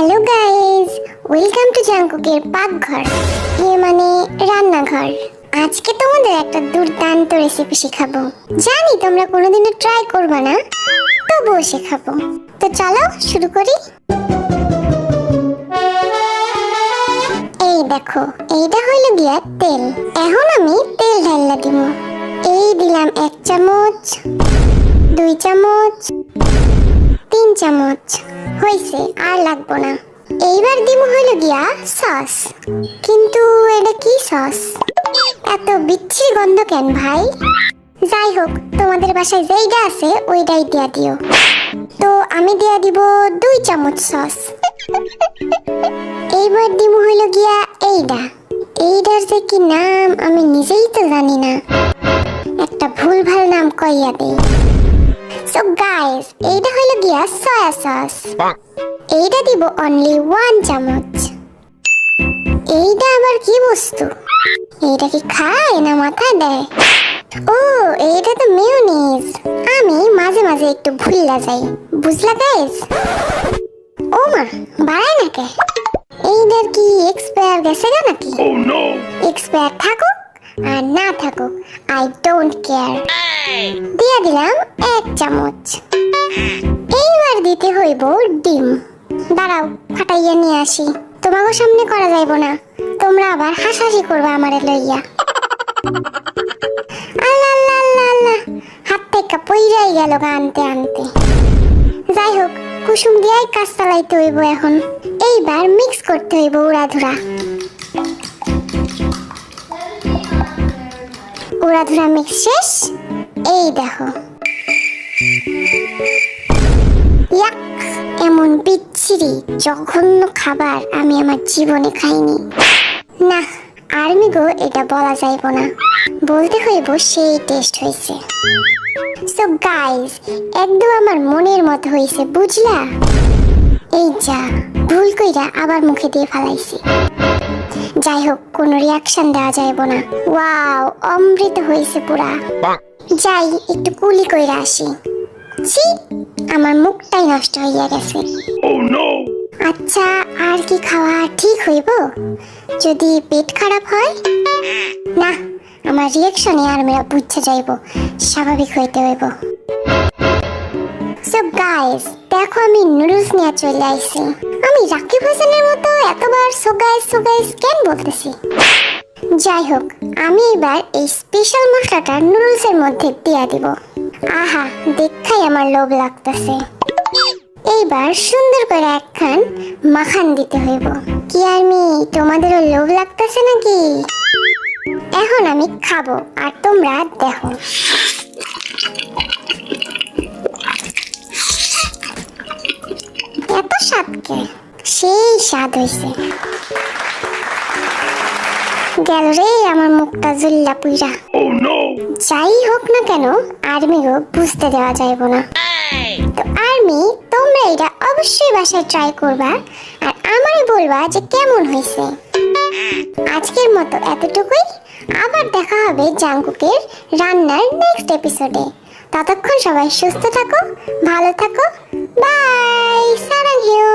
Hello guys, welcome to জাঙ্কুকের পাকঘর, মানে রান্নাঘর। আজকে তোমাদের একটা দুর্দান্ত রেসিপি শেখাবো। জানি তোমরা কোনোদিনও ট্রাই করবে না, তবুও শেখাবো। তো চলো শুরু করি। এই দেখো, এইটা হইল গিয়া তেল। এখন আমি তেল ঢাললা দিব। এই দিলাম 1 চামচ, 2 চামচ, 3 চামচ। হইছে, আর লাগবো না। এইবার দিব হইল গিয়া সস। কিন্তু এটা কি সস? এত বিচ্ছিরি গন্ধ কেন ভাই? যাই হোক, তোমাদের বাসায় যেইটা আছে ওইটাই দিয়া দিও। তো আমি দিয়া দিব 2 চামচ সস। এইবার দিব হইল গিয়া এইটার যে কি নাম আমি নিজেই তো জানি না, একটা ভুলভাল নাম কইয়া দেই। সো গাইস, এইটা হইল গিয়া সয়া সস। এইটা দিব অনলি 1 চামচ। এইটা আবার কি বস্তু? এইটা কি খায় না মাথায় দেয়? ও, এইটা তো মেয়োনিজ। আমি মাঝে মাঝে একটু ভুললা যাই, বুঝলা গাইস? ও মা, বাড়ায় না কে? এইটার কি এক্সপায়ার গেছে গা নাকি? এক্সপায়ার থাকুক আর না থাকুক, আই ডোন্ট কেয়ার। দিয়া দিলাম 1 চামচ। এইবার দিতে হইব ডিম। দাঁড়াও, ফাটাইয়া নিয়ে আসি। তোমাকে সামনে করা যাইব না, তোমরা আবার হাসাহাসি করবে আমারে লইয়া। আল্লাহ আল্লাহ আল্লাহ আল্লাহ, হাত থেকে পইরাই গেল আনতে আনতে। যাই হোক, কুসুম দিয়াই কাজ চালাইতে হইব এখন। এইবার মিক্স করতে হইব উড়াধুরা। উড়াধুরা মিক্স শেষ। এই দেখো, ইয়াক, এমন বিচ্ছিরি জঘন্য খাবার আমি আমার জীবনে খাইনি। না, আর্মি গো, এটা বলা যাইব না, বলতে হইব সেই টেস্ট হয়েছে। সো গাইস, একদম আমার মনের মতো হয়েছে, বুঝলা? এই যা, ভুল কইরা আবার মুখে দিয়ে ফালাইছি। যাই হোক, কোনো রিয়াকশন দেওয়া যাইব না। ওয়াও, অমৃত হয়েছে পুরা। যাই একটু কুলি কইরা আসি। ছি, আমার মুখটাই নষ্ট হইয়া গেছে। আচ্ছা, আর কি খাওয়া ঠিক হইব? যদি পেট খারাপ হয়? না, আমার রিয়াকশনে আর মেরা বুঝতে যাইব, স্বাভাবিক হইতে হইব। সো গাইস, দেখো আমি নুডলস নিয়ে চলে আইছি। আমি রাকিব হোসেনের মতো এতবার সো গাইস কেন বলতেছি? যাই হোক, আমি এবার এই স্পেশাল মশলাটা নুডলসের মধ্যে দিয়া দিব। আহা, দেখাই আমার লোভ লাগতেছে। এইবার সুন্দর করে একখান মাখান দিতে হইব। কি আর্মি, তোমাদেরও লোভ লাগতেছে নাকি? এখন আমি খাবো আর তোমরা দেখো। এত স্বাদকে, সেই স্বাদ হইছে। গেল রে আমার মুখটা জুল্লা পুইরা। যাই হোক না কেন, আর্মিও বুঝতে দেওয়া যাইব না। তো আর্মি, তোমরা এটা অবশ্যই বাসায় ট্রাই করবা আর আমারে বলবা যে কেমন হয়েছে। আজকের মতো এতটুকুই। আবার দেখা হবে জাঙ্কুকের রান্নার নেক্সট এপিসোডে। ততক্ষণ সবাই সুস্থ থাকো, ভালো থাকো। বাই, সারাংহেও।